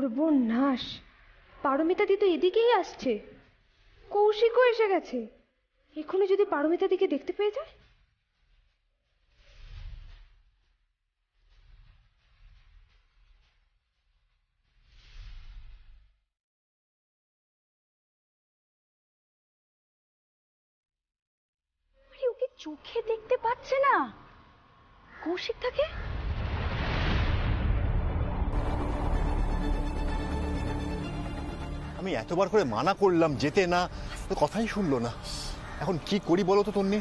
সর্বনাশ, পারমিতাদি তো এদিকেই আসছে, কৌশিকও এসে গেছে। এক্ষুনি যদি পারমিতাদিকে দেখতে পেয়ে যায়। ওকে চোখে দেখতে পাচ্ছে না, কৌশিক থাকে। আমি এতবার করে মানা করলাম যেতে না, তো কথাই শুনলো না। এখন কি করি বলো তো তন্নি?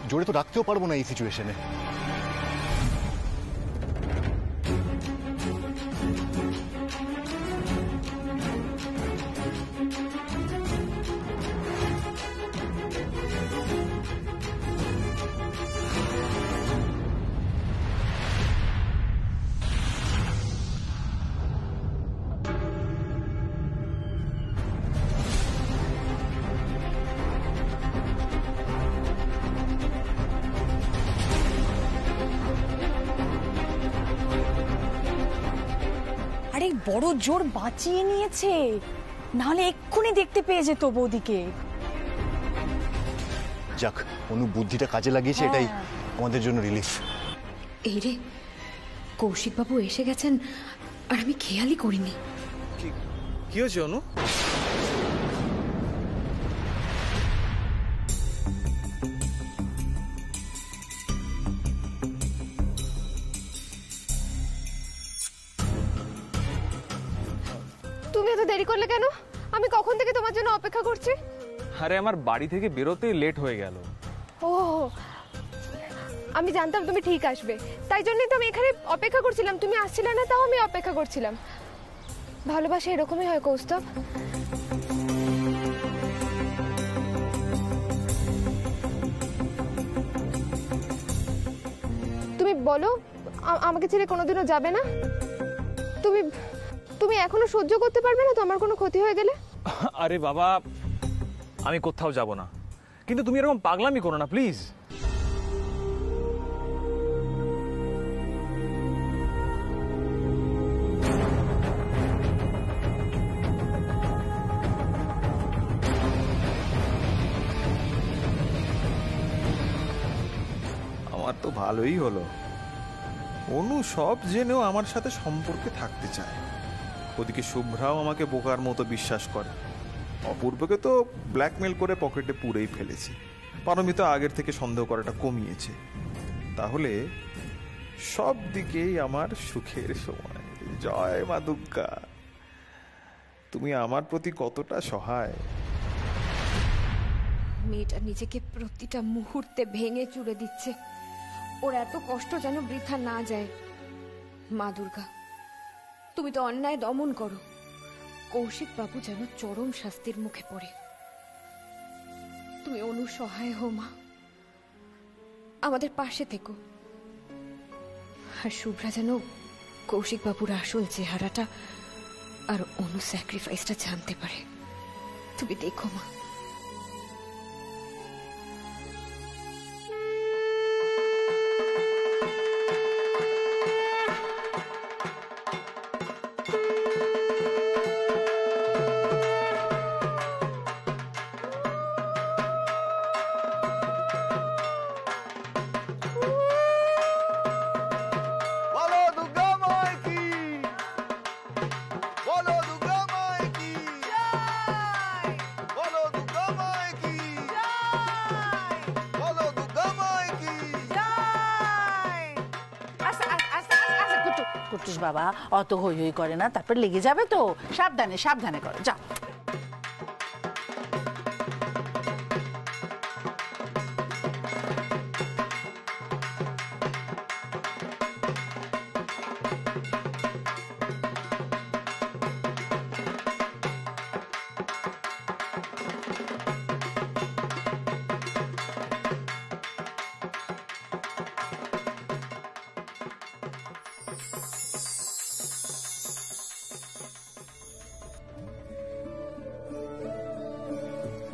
জোরে তো রাখতেও পারবো না এই সিচুয়েশনে। আরে বড় জোর বাঁচিয়ে নিয়েছে, নাহলে এক্ষুনি দেখতে পেয়ে যেত বৌদিকে। যাক, অনু বুদ্ধিটা কাজে লাগিয়েছে, এটাই আমাদের জন্য রিলিফ। এই রে, কৌশিক বাবু এসে গেছেন আর আমি খেয়ালই করিনি। কি হয়েছে অনু? তুমি এত দেরি করলে কেন? আমি কখন থেকে তোমার জন্য অপেক্ষা করছি। আরে আমার বাড়ি থেকে বেরোতেই লেট হয়ে গেল। ও, আমি জানতাম তুমি ঠিক আসবে, তাই জন্যই তো আমি এখানে অপেক্ষা করছিলাম। তুমি আসছিলে না, তাও আমি অপেক্ষা করছিলাম। ভালোবাসা এরকমই হয় কৌস্তব। তুমি বলো, আমাকে ছেড়ে কোনোদিনও যাবে না? তুমি তুমি এখনো সহ্য করতে পারবে না তো আমার কোনো ক্ষতি হয়ে গেলে? আরে বাবা, আমি কোথাও যাব না, কিন্তু তুমি এরকম পাগলামি করো না প্লিজ। আমার তো ভালোই হলো, অনু সব জেনেও আমার সাথে সম্পর্কে থাকতে চায়। ওদিকে শুভ্রাও আমাকে বোকার মতো বিশ্বাস করে। অপূর্বকে তো ব্ল্যাকমেল করে পকেটে পুরেই ফেলেছে। পারমিতা আগের থেকে সন্দেহ করাটা কমিয়েছে। তাহলে সব দিকেই আমার সুখের সময়। জয় মা দুর্গা, তুমি আমার প্রতি কতটা সহায়। মেয়েটা নিজেকে প্রতিটা মুহূর্তে ভেঙে চুরে দিচ্ছে, ওর এত কষ্ট যেন বৃথা না যায়। মা দুর্গা, তুমি তো অন্যায় দমন করো। কৌশিক বাবু যেন চরম শাস্তির মুখে পড়ে। তুমি অনু সহায় হো মা, আমাদের পাশে থেকো। আর শুভ্রা যেন কৌশিক বাবুর আসল চেহারাটা আর অনু স্যাক্রিফাইসটা জানতে পারে। তুমি দেখো মা। কুটুস বাবা অত হই হই করে না, তারপর লেগে যাবে তো। সাবধানে সাবধানে করো, যাও।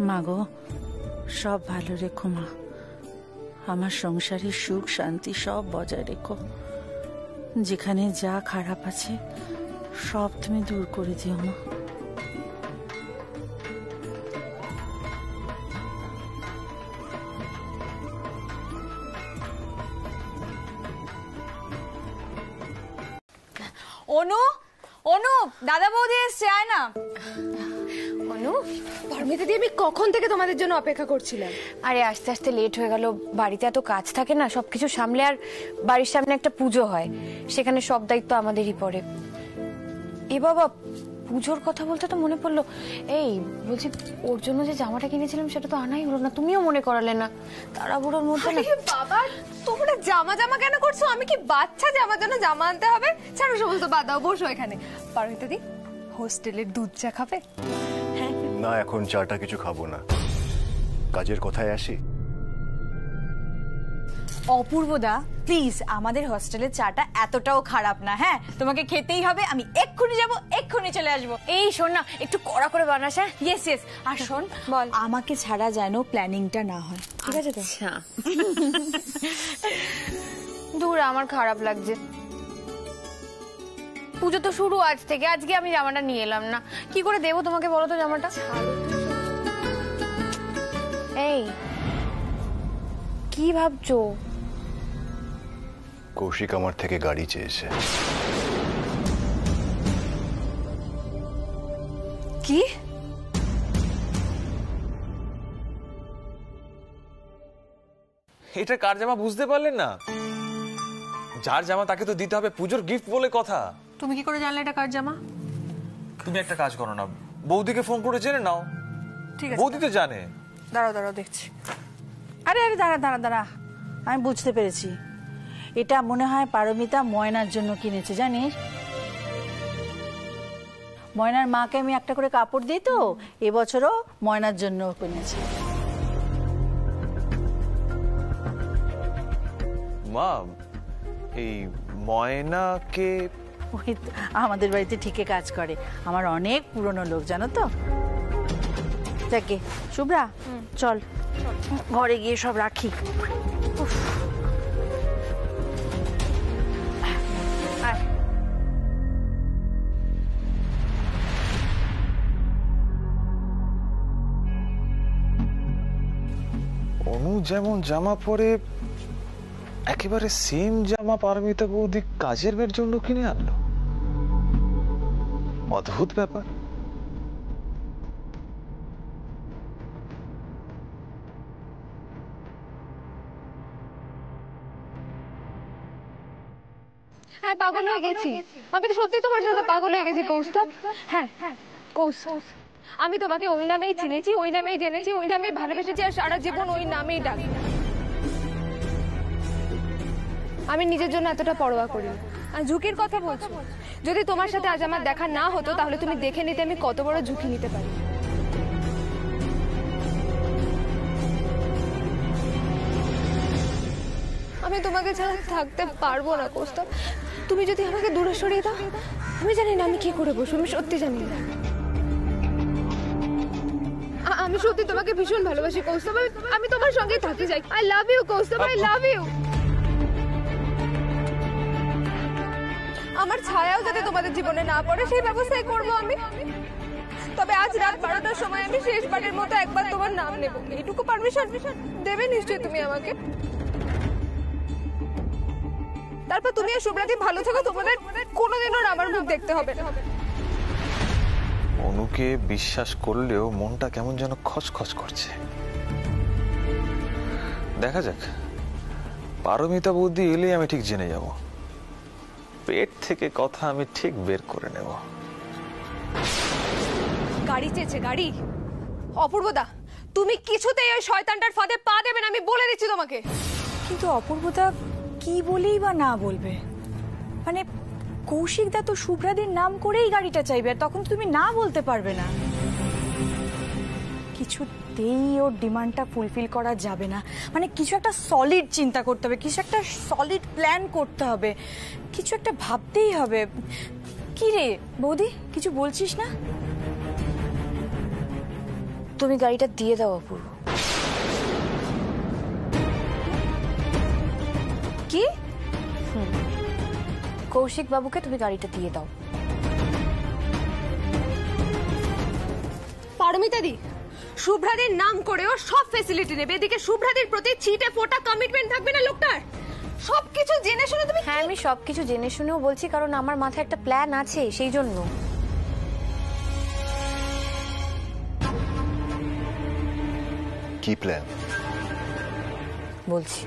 মাগো, সব ভালো রেখো মা। আমার সংসারের সুখ শান্তি সব বজায় রেখো। যেখানে যা খারাপ আছে সব তুমি দূর করে দিও মা। অনু, অনু, দাদা বৌদি এসছে, আয় না। অনু, পারমিতা দি, আমি কখন থেকে তোমাদের জন্য অপেক্ষা করছিলাম। আরে আস্তে আস্তে লেট হয়ে গেল, বাড়িতে এত কাজ থাকে না, সবকিছু সামলে, আর বাড়ির সামনে একটা পুজো হয়, সেখানে সব দায়িত্ব আমাদেরই পড়ে। এ বাবা, পুজোর কথা বলতে তো মনে পড়লো, এই বলছি ওর জন্য যে জামাটা কিনেছিলাম সেটা তো আনাই হলো না, তুমিও মনে করালে না, তাড়াহুড়োর মধ্যে না। বাবা, তোমরা জামা জামা কেন করছো? আমি কি বাচ্চা যে আমার জন্য জামা আনতে হবে? ছাড়ো সমস্ত বাদ দাও, বসো এখানে। পারমিতা দি, হোস্টেলের দুধ চা খাবে? না, এখন চাটা কিছু খাবো না, কাজের কথায় আসি। অপূর্বদা প্লিজ, আমাদের হোস্টেলের চাটা এতটাও খারাপ না। হ্যাঁ, তোমাকে খেতেই হবে। আমি এক্ষুনি যাব, এক্ষুনি চলে আসবো। এই শোন না, একটু কড়া করে বানাস। হ্যাঁ, ইয়েস ইয়েস। আর শোন, বল। আমাকে ছাড়া যেন প্ল্যানিংটা না হয়, ঠিক আছে তো? আচ্ছা। দূর, আমার খারাপ লাগছে। পুজো তো শুরু আজ থেকে, আজকে আমি জামাটা নিয়ে এলাম না, কি করে দেবো তোমাকে বলো তো জামাটা? এই কি ভাবছো? কৌশিক আমার থেকে গাড়ি চেয়েছে। কি? এটা কার জামা বুঝতে পারলেন না? যার জামা তাকে তো দিতে হবে, পুজোর গিফট বলে কথা। তুমি কি করে জানলে এটা কার জামা? তুমি একটা কাজ করো না, বৌদিকে ফোন করে জেনে নাও। ঠিক আছে, বৌদি তো জানে। দাঁড়াও দাঁড়াও, দেখছি। আরে আরে দাঁড়া দাঁড়া দাঁড়া, আমি বুঝতে পেরেছি। এটা মনে হয় পারমিতা ময়নার জন্য কিনেছে, জানিস? ময়নার মাকে আমি একটা করে কাপড় দিই তো, এবছরও ময়নার জন্য কিনেছে। মা, এই ময়নাকে? ওই তো আমাদের বাড়িতে ঠিকই কাজ করে, আমার অনেক পুরনো লোক, জানো তো। যাকে শুভ্রা, চল ঘরে গিয়ে সব রাখি। অনু যেমন জামা পরে একেবারে সেম জামা পারমিতা বৌদি কাজের মেয়ের জন্য কিনে আনলো। অদ্ভুত ব্যাপার। হ্যাঁ, পাগল হয়ে গেছি আমি তো, সত্যি তোমার জন্য পাগল হয়ে গেছি কৌস্তব। হ্যাঁ হ্যাঁ কৌস্তব, আমি তোমাকে ওই নামেই চিনেছি, ওই নামেই জেনেছি, ওই নামেই ভালোবেসেছি, আর সারা জীবন ওই নামেই ডাকি। আমি নিজের জন্য এতটা পরোয়া করি না। আর ঝুঁকির কথা বলছো, যদি তোমার সাথে আজ আমার দেখা না হতো তাহলে তুমি দেখে নিতে আমি কত বড় ঝুঁকি নিতে পারি। আমি তোমাকে ছাড়া থাকতে পারবো না কৌস্তব। তুমি যদি আমাকে দূরে সরিয়ে দাও, আমি জানি না আমি কি করে বসবো, আমি সত্যি জানি না। আমি সত্যি তোমাকে ভীষণ ভালোবাসি কৌস্তব, আমি তোমার সঙ্গে থাকতে চাই। I love you Kaustav, I love you. আমার ছায়াও যাতে তোমাদের জীবনে না পড়ে সেই ব্যবস্থাই করবো আমি। তবে আজ রাত 12টার সময় আমি শেষবারের মতো একবার তোমার নাম নেব, এইটুকু পারমিশন দেবে নিশ্চয়ই তুমি আমাকে? তারপর তুমি আর শুভ্রাদি ভালো থাকো, তোমাদের কোনোদিনও আমার মুখ দেখতে হবে না। অনুকে বিশ্বাস করলেও মনটা কেমন যেন খচখচ করছে। দেখা যাক, পারমিতা বৌদি এলে আমি ঠিক জেনে যাব, পেট থেকে কথা আমি ঠিক বের করে নেব। গাড়ি চেয়েছে, গাড়ি। অপূর্বদা, তুমি কিছুতেই ওই শয়তানটার ফাঁদে পা দেবে না, আমি বলে দিচ্ছি তোমাকে। কিন্তু অপূর্বদা কি বলেই বা না বলবে? মানে কৌশিক দা তো শুভ্রাদির নাম করেই গাড়িটা চাইবে, আর তখন তুমি না বলতে পারবে না। কিছুতেই ওর ডিমান্ডটা ফুলফিল করা যাবে না। মানে কিছু একটা সলিড চিন্তা করতে হবে, কিছু একটা সলিড প্ল্যান করতে হবে, কিছু একটা ভাবতেই হবে। কি রে বৌদি, কিছু বলছিস না? তুমি গাড়িটা দিয়ে দাও অপূর্ব। কি? কৌশিক বাবুকে তুমি গাড়িটা দিয়ে দাও। পারমিতা দি, শুভ্রাদির নাম করেও সব ফ্যাসিলিটি নেবে, এদিকে শুভ্রাদির প্রতি ছিটে ফোটা কমিটমেন্ট থাকবে না লোকটার। সবকিছু জেনে শুনে তুমি। হ্যাঁ, আমি সবকিছু জেনে শুনেও বলছি, কারণ আমার মাথায় একটা প্ল্যান আছে, সেই জন্য। কি প্ল্যান? বলছি,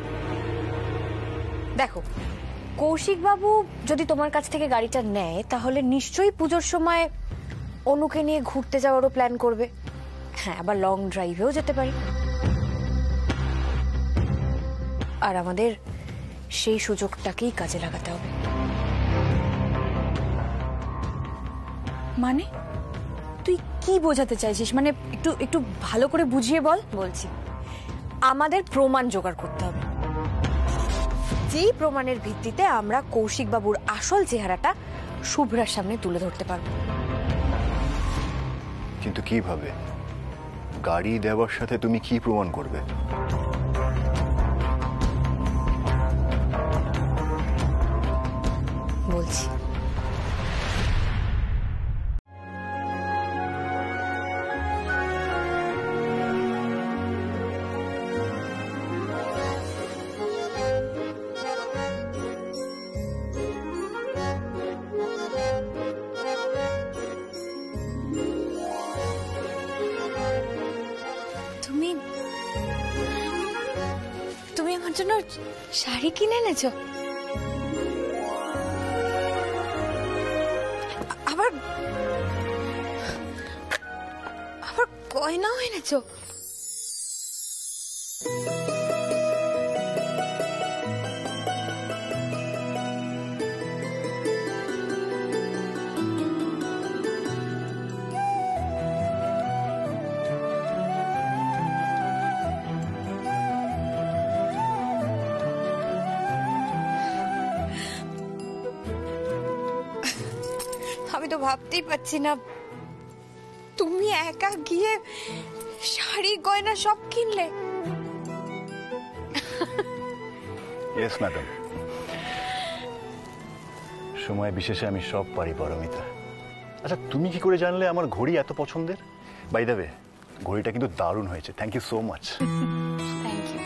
দেখো, কৌশিক বাবু যদি তোমার কাছ থেকে গাড়িটা নেয় তাহলে নিশ্চয়ই পুজোর সময় অনুকে নিয়ে ঘুরতে যাওয়ারও প্ল্যান করবে। হ্যাঁ, আবার লং ড্রাইভেও যেতে পারি। আর আমাদের সেই সুযোগটাকেই কাজে লাগাতে হবে। মানে তুই কি বোঝাতে চাইছিস? মানে একটু একটু ভালো করে বুঝিয়ে বল। বলছি, আমাদের প্রমাণ জোগাড় করতে হবে, যেই প্রমাণের ভিত্তিতে আমরা কৌশিক বাবুর আসল চেহারাটা শুভ্রার সামনে তুলে ধরতে পারবো। কিন্তু কিভাবে? গাড়ি দেওয়ার সাথে তুমি কি প্রমাণ করবে? বলছি, তুমি আমার জন্য শাড়ি কিনে এনেছো, আবার আবার গয়নাও এনেছো। আমি তো ভাবতেই পারছি না, তুমি একা গিয়ে শাড়ি গয়না সব কিনলে। ইয়েস ম্যাডাম, সময় বিশেষে আমি সব পারি পারমিতা। আচ্ছা, তুমি কি করে জানলে আমার ঘড়ি এত পছন্দের? বাই দ্য ওয়ে, ঘড়িটা কিন্তু দারুণ হয়েছে, thank you so much. Thank you.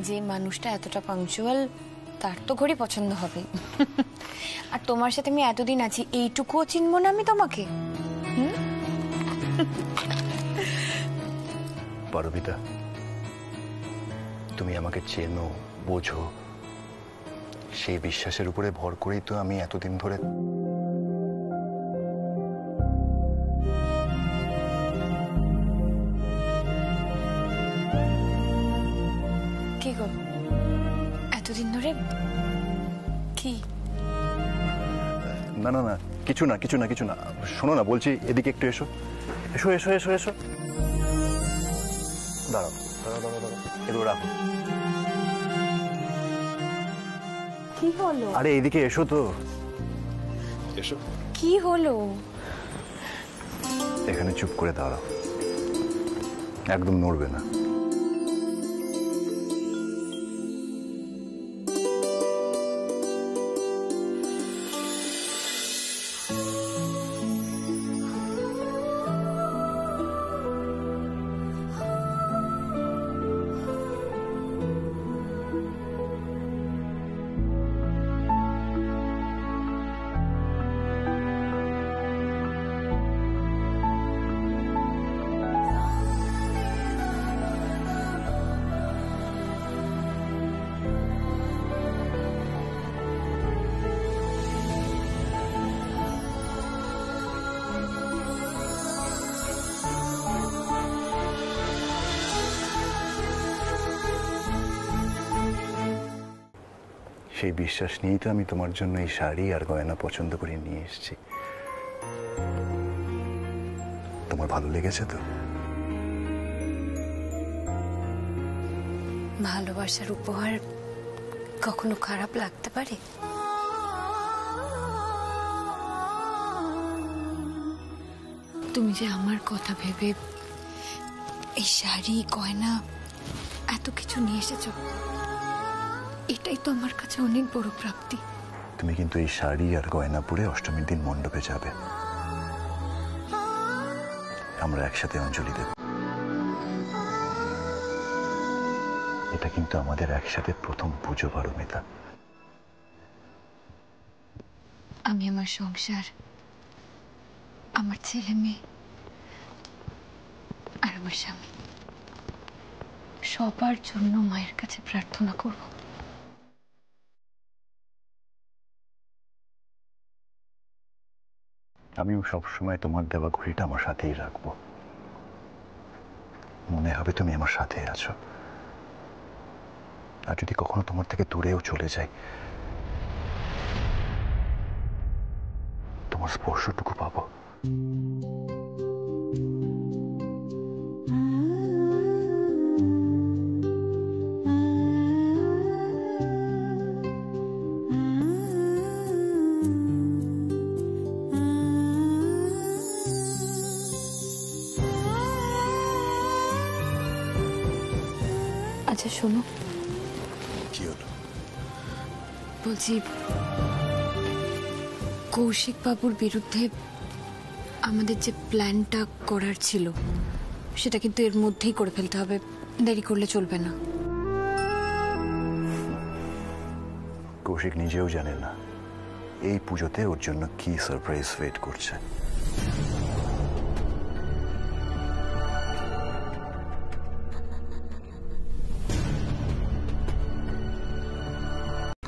যে মানুষটা এতটা পাংচুয়াল তার তো ঘড়ি পছন্দ হবে। আর তোমার সাথে আমি এতদিন আছি, এইটুকুও চিনবো না আমি তোমাকে? পারমিতা, তুমি আমাকে চেনো, বোঝো, সেই বিশ্বাসের উপরে ভর করেই তো আমি এতদিন ধরে। কি গো, এতদিন ধরে কি? না না না, কিছু না কিছু না কিছু না। শোনো না, বলছি এদিকে একটু এসো, এসো এসো এসো এসো। দাঁড়াও দাঁড়াও দাঁড়াও দাঁড়াও, এগুলো রাখো। কি হলো? আরে এদিকে এসো তো, এসো। কি হলো? এখানে চুপ করে দাঁড়াও, একদম নড়বে না। সেই বিশ্বাস নিয়েই তো আমি তোমার জন্য এই শাড়ি আর গয়না পছন্দ করে নিয়ে এসেছি। তোমার ভালো লেগেছে তো? ভালোবাসার উপহার কখনো খারাপ লাগতে পারে? তুমি যে আমার কথা ভেবে এই শাড়ি গয়না এত কিছু নিয়ে এসেছো, এটাই তো আমার কাছে অনেক বড় প্রাপ্তি। তুমি কিন্তু এই শাড়ি আর গয়না পরে অষ্টমীর দিন মণ্ডপে যাবে, আমরা একসাথে অঞ্জলি দেব। এটা কিন্তু আমাদের একসাথে প্রথম পুজো পারমিতা। আমি আমার সংসার, আমার ছেলে মেয়ে আর আমার স্বামী সবার জন্য মায়ের কাছে প্রার্থনা করব। আমিও সবসময় তোমার দেওয়া ঘড়িটা আমার সাথেই রাখবো। মনে হবে তুমি আমার সাথে আছো। আর যদি কখনো তোমার থেকে দূরেও চলে যাই, তোমার স্পর্শটুকু পাবো। আচ্ছা শোনো, কি হলো? বলছি কৌশিক বাবুর বিরুদ্ধে আমাদের যে প্ল্যানটা করার ছিল সেটা কিন্তু এর মধ্যেই করে ফেলতে হবে, দেরি করলে চলবে না। কৌশিক নিজেও জানে না এই পুজোতে ওর জন্য কি সারপ্রাইজ ওয়েট করছে।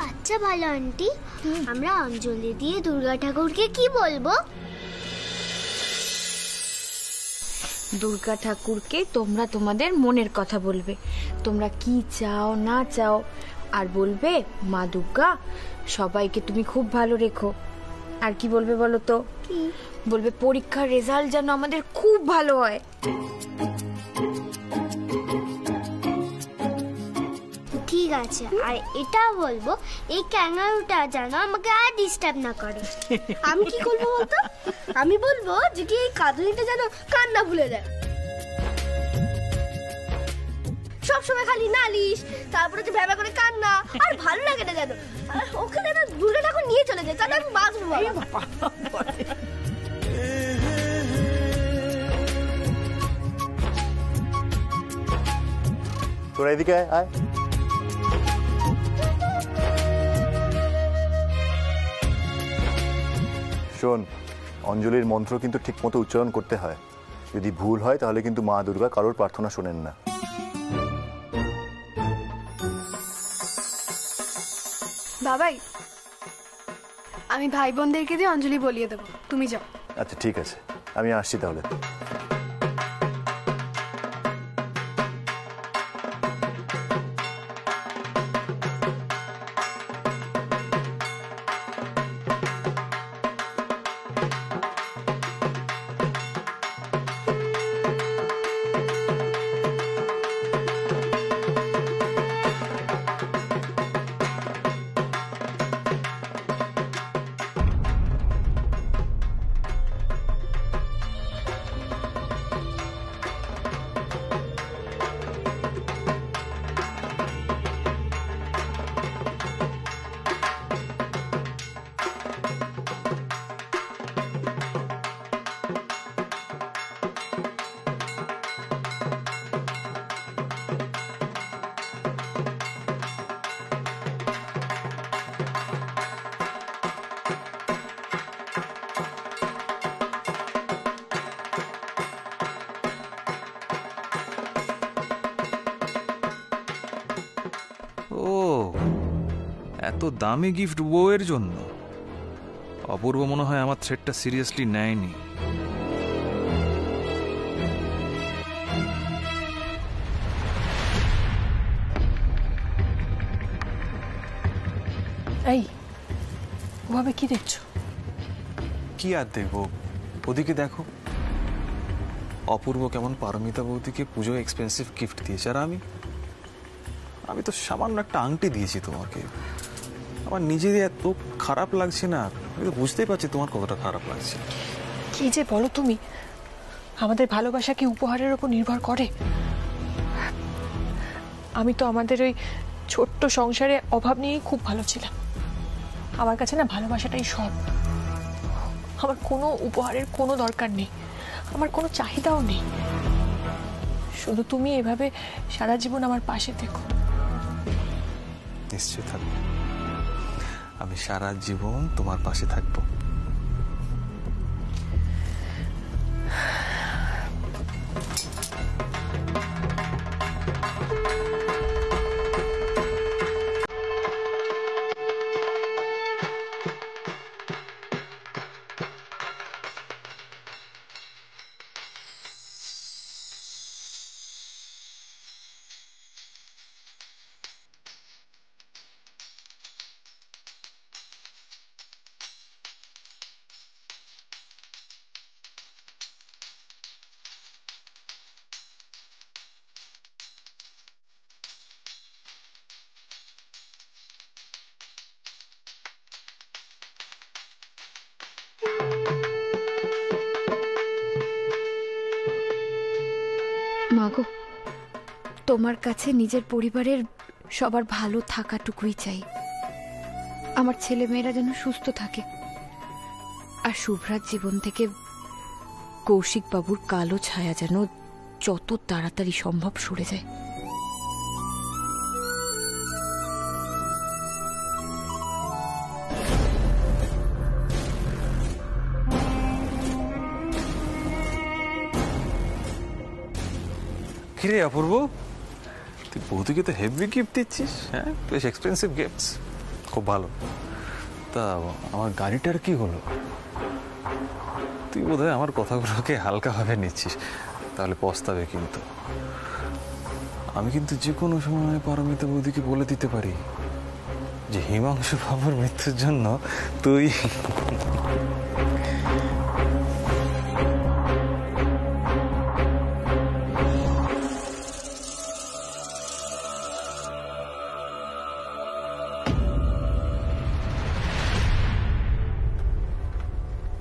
আচ্ছা ভালো আন্টি, আমরা অঞ্জলি দিয়ে দুর্গা ঠাকুরকে কি বলবো? দুর্গা ঠাকুরকে তোমরা তোমাদের মনের কথা বলবে, তোমরা কি চাও না চাও, আর বলবে মা দুর্গা সবাইকে তুমি খুব ভালো রেখো। আর কি বলবে বলো তো? কি বলবে পরীক্ষার রেজাল্ট যেন আমাদের খুব ভালো হয়। ঠিক আছে, আর এটা বলবো এই ক্যাঙ্গারুটা যেন আমাকে আর ডিস্টার্ব না করে। আমি কি করবো বলতো? আমি বলবো যে কি এই কাঁদুনিটা যেন কান্না ভুলে দেয়, সবসময় খালি নালিশ, তারপরে যে ভেবা করে কান্না, আর ভালো লাগে না যেন। আর ওখানে না দুর্গা ঠাকুর নিয়ে চলে যায়, তাহলে আমি বাঁচবো বাবা। তোরা এদিকে আয়। শোন, অঞ্জলির মন্ত্র কিন্তু ঠিক মতো উচ্চারণ করতে হয়। যদি ভুল হয় তাহলে কিন্তু মা দুর্গা কারোর প্রার্থনা শোনেন না। বাবাই, আমি ভাই বোনদেরকে দিয়ে অঞ্জলি বলিয়ে দেবো, তুমি যাও। আচ্ছা ঠিক আছে, আমি আসছি তাহলে। ও, এত দামি গিফট বউয়ের জন্য? অপূর্ব মনে হয় আমার থ্রেটটা সিরিয়াসলি নেয়নি। এই ওভাবে কি দেখছো? কি আর দেখবো, ওদিকে দেখো অপূর্ব কেমন পারমিতা বৌদিকে পুজো এক্সপেন্সিভ গিফট দিয়েছে, আর আমি তো সামান্য একটা আংটি দিয়েছি তোমাকে। আমার নিজের এত খারাপ লাগছে না, আমি তো বুঝতেই পারছি তোমার কতটা খারাপ লাগছে। কি যে বলো তুমি, আমাদের ভালোবাসা কি উপহারের উপর নির্ভর করে? আমি তো আমাদের ওই ছোট্ট সংসারে অভাব নিয়েই খুব ভালো ছিলাম। আমার কাছে না ভালোবাসাটাই সব, আমার কোনো উপহারের কোনো দরকার নেই। আমার কোনো চাহিদাও নেই, শুধু তুমি এভাবে সারা জীবন আমার পাশে থেকো। নিশ্চয় থাকবো, আমি সারা জীবন তোমার পাশে থাকবো। মাগো, তোমার কাছে নিজের পরিবারের সবার ভালো থাকাটুকুই চাই। আমার ছেলে মেয়েরা যেন সুস্থ থাকে, আর শুভ্রার জীবন থেকে কৌশিক বাবুর কালো ছায়া যেন যত তাড়াতাড়ি সম্ভব সরে যায়। কিরে অপূর্ব, তুই বৌদিকে তো হেভি গিফট দিচ্ছিস। হ্যাঁ, বেশ এক্সপেন্সিভ গিফটস, খুব ভালো। তা আমার গাড়িটার কি হলো? তুই বোধহয় আমার কথাগুলোকে হালকাভাবে নিচ্ছিস, তাহলে পস্তাবে কিন্তু। আমি কিন্তু যে কোনো সময় পারমিতা বৌদিকে বলে দিতে পারি যে হিমাংশু বাবুর মৃত্যুর জন্য তুই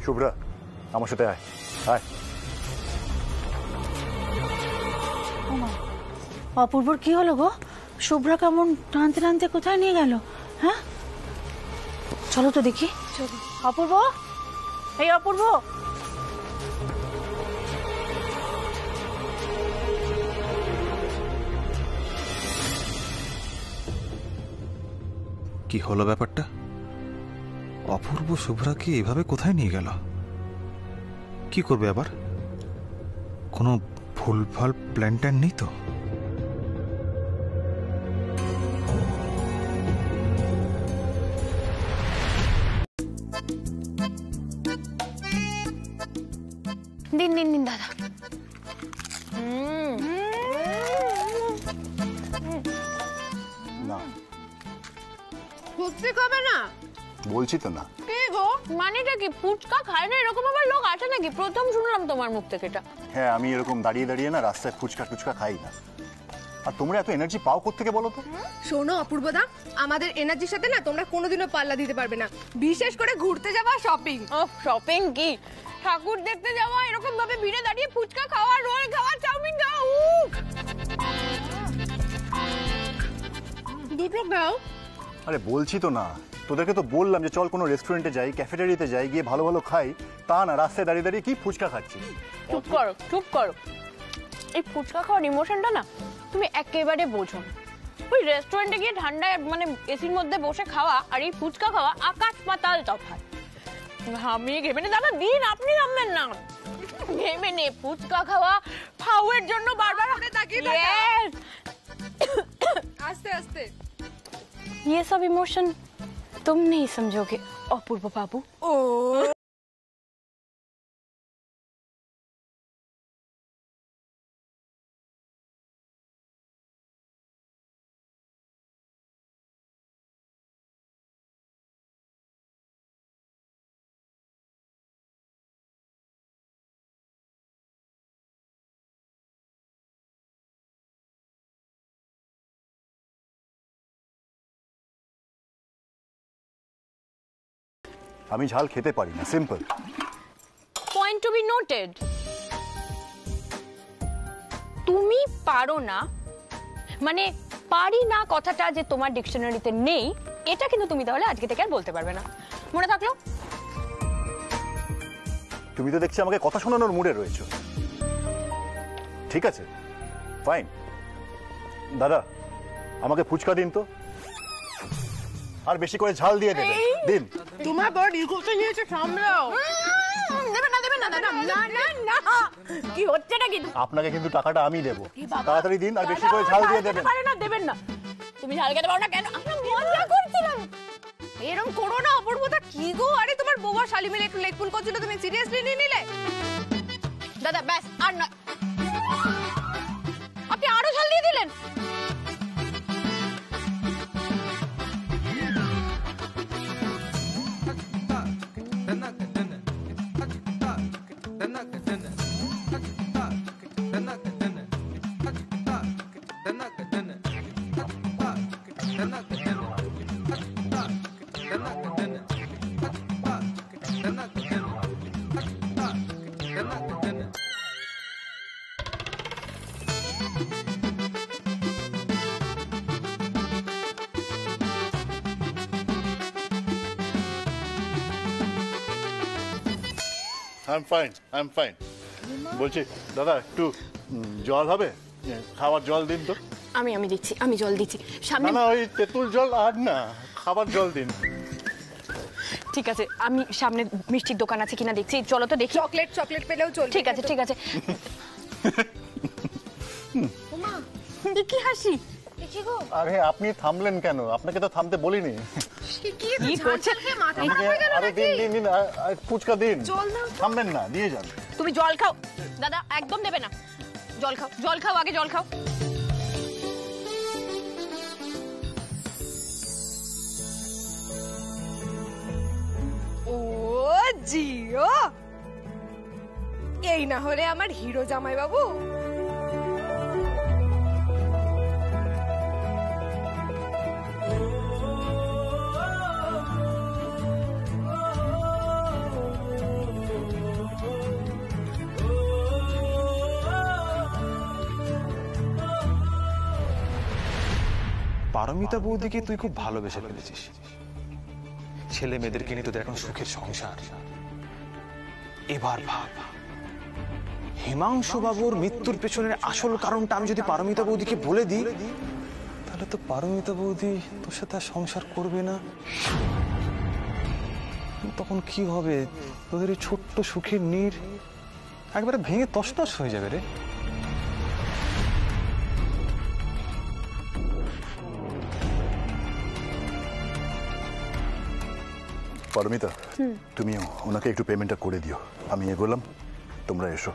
শুভ্রা, আমার সাথে আয় আয়। অপূর্বর কি হলো গো? শুভ্রা কেমন টানতে টানতে কোথায় নিয়ে গেল? হ্যাঁ, চলো তো দেখি। অপূর্ব, এই অপূর্ব, কি হলো ব্যাপারটা? অপূর্ব শুভ্রাকে এভাবে কোথায় নিয়ে গেল? কি করবে আবার? কোনো ভুলভাল প্ল্যান ট্যান নেই তো? দিন দিন দিন দাদা। না, ফুচকা খাবে না? বলছি তো না। কে গো? মানেটা কি? ফুচকা খায় না এরকম আবার লোক আছে নাকি? প্রথম শুনলাম তোমার মুখ থেকে এটা। হ্যাঁ, আমি এরকম দাঁড়িয়ে দাঁড়িয়ে না রাস্তায় ফুচকা টুচকা খাই না। আর তোমরা এত এনার্জি পাও কোত্থেকে বলো তো? শোনো অপূর্বদা, আমাদের এনার্জির সাথে না তোমরা কোনোদিনও পাল্লা দিতে পারবে না, বিশেষ করে ঘুরতে যাওয়া, শপিং। ও শপিং কি? ঠাকুর দেখতে যাওয়া, এরকম ভাবে ভিড়ে দাঁড়িয়ে ফুচকা খাওয়া, রোল খাওয়া, চাউমিন খাওয়া। দুটো খাও। আরে বলছি তো না, তোদেরকে তো বললাম যে চল কোনো রেস্টুরেন্টে যাই, ক্যাফেটেরিয়াতে যাই, গিয়ে ভালো ভালো খাই। তা না, রাস্তায় দাঁড়িয়ে দাঁড়িয়ে কি ফুচকা খাচ্ছি। চুপ করো, চুপ করো। এই ফুচকা খাওয়ার ইমোশনটা না তুমি একেবারে বোঝো না। ওই রেস্টুরেন্টে গিয়ে ঠান্ডায় মানে এসির মধ্যে বসে খাওয়া আর এই ফুচকা খাওয়া আকাশ পাতাল তফাৎ। আমি ঘেমে নে দাদা, দিন আপনি নামবেন না। ঘেমে নে ফুচকা খাওয়া, ফাউয়ের জন্য বারবার তাকিয়ে থাকা। आस्ते आस्ते। ये सब इमोशन तुम नहीं समझोगे अपूर्व बाबू। ओ আমি ঝাল খেতে পারি না, simple. Point to be noted. তুমি পারো না মানে পারি না কথাটা যে তোমার ডিকশনারিতে নেই, এটা কিন্তু তুমি তাহলে আজকে থেকে আর বলতে পারবে না, মনে থাকলো? তুমি তো দেখছি আমাকে কথা শোনানোর মুডে রয়েছো। ঠিক আছে, ফাইন। দাদা, আমাকে ফুচকা দিন তো, আর বেশি করে ঝাল দিয়ে দেবেন। দিন। তোমার বড় ইগোতে নিয়েছে, সামলাও। দেবে না, দেবে না, না না না, কি হচ্ছে নাকি? আপনাকে কিন্তু টাকাটা আমি দেবো, তাড়াতাড়ি দিন আর বেশি করে ঝাল দিয়ে দেবেন। না, দেবেন না। তুমি ঝাল খেতে পারো না কেন? আমরা মজা করছিলাম। এরকম করো না অপূর্বতা। কি গো, আরে তোমার বউ আর শালি মিলে একটু লেগফুল করছিল, তুমি সিরিয়াসলি নিয়ে নিলে? দাদা ব্যাস, আর না, আপনি আরো ঝাল দিয়ে দিলেন। I am fine. বলছি দাদা, একটু জল হবে? খাবার জল দিন তো। আমি দিচ্ছি, আমি জল দিচ্ছি সামনে। না, ওই তেঁতুল জল আর না, খাবার জল দিন। ঠিক আছে, আমি সামনে মিষ্টির দোকান আছে কিনা দেখছি, চলো তো দেখি। চকলেট পেলেও চলবে। ঠিক আছে, ঠিক আছে। কি হাসি? আরে আপনি থামলেন কেন? আপনাকে তো থামতে বলিনি। কি করছেন? আরে দিন, আর ফুচকা দিন। থামবেন না, দিয়ে যান। তুমি জল খাও দাদা, একদম দেবে না। জল খাও, জল খাও, আগে জল খাও। ও জিও, এই না হলে আমার হিরো জামাই বাবু। পারমিতা বৌদিকে তুই খুব ভালোবেসে ফেলেছিস। ছেলে মেয়েদেরকে নিয়ে তোদের এখন সুখের সংসার। এবার ভাব, হিমাংশু বাবুর মৃত্যুর পেছনের আসল কারণটা আমি যদি পারমিতা বৌদিকে বলে দিই, তাহলে তো পারমিতা বৌদি তোর সাথে আর সংসার করবে না। তখন কি হবে? তোদের এই ছোট্ট সুখের নীড় একবারে ভেঙে তছনছ হয়ে যাবে রে। পারমিতা, তুমি ওনাকে একটু পেমেন্টটা করে দিও। আমি এগোলাম, তোমরা এসো।